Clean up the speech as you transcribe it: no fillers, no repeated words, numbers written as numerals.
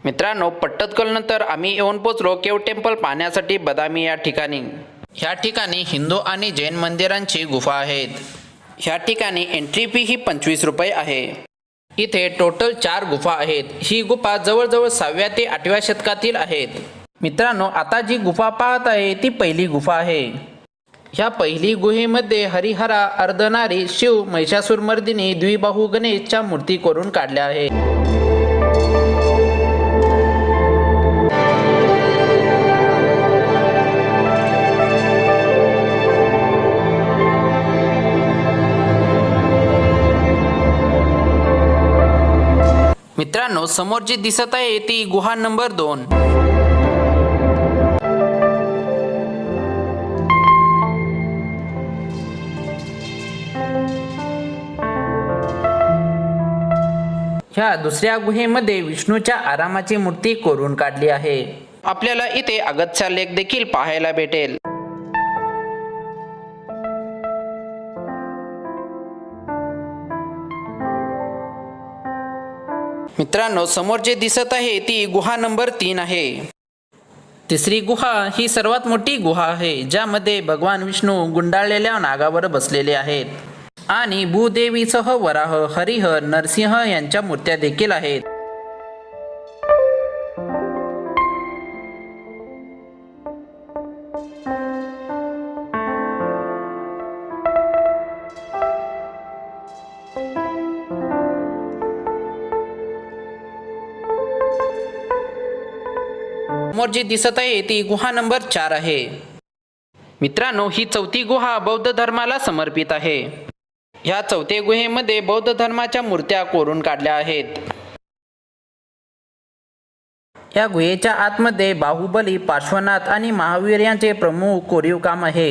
मित्रांनो, पट्टदकलनंतर आम्ही येऊन पोचलो केव टेम्पल पाहण्यासाठी बदामी या ठिकाणी. ह्या ठिकाणी हिंदू आणि जैन मंदिरांची गुफा आहेत. ह्या ठिकाणी एंट्री फी ही 25 रुपये आहे. इथे टोटल 4 गुफा आहेत. ही गुफा जवळजवळ 6व्या ते 8व्या शतकातील आहेत. मित्रांनो, आता जी गुफा पाहत आहे ती पहिली गुफा आहे. ह्या पहिली गुहेमध्ये हरिहरा, अर्धनारी, शिव, महिषासुरमर्दिनी, द्विबाहू गणेशच्या मूर्ती कोरून काढल्या आहेत. मित्रांनो, समोर जी दिसत आहे ती गुहा नंबर 2. ह्या दुसऱ्या गुहेमध्ये विष्णूच्या आरामाची मूर्ती कोरून काढली आहे. आपल्याला इथे अगस्त्य लेक देखील पाहायला भेटेल. मित्रांनो, समोर जे दिसत आहे ती गुहा नंबर 3 आहे. तिसरी गुहा ही सर्वात मोठी गुहा आहे, ज्यामध्ये भगवान विष्णू गुंडाळलेल्या नागावर बसलेले आहेत आणि भूदेवीसह वराह, हरिहर, नरसिंह यांच्या मूर्त्या देखील आहेत. समोर जी दिसत आहे ती गुहा नंबर 4 आहे. मित्रांनो, ही चौथी गुहा बौद्ध धर्माला समर्पित आहे. ह्या चौथ्या गुहेमध्ये बौद्ध धर्माच्या मूर्त्या कोरून काढल्या आहेत. या गुहेच्या आतमध्ये बाहुबली, पार्श्वनाथ आणि महावीर यांचे प्रमुख कोरीव काम आहे.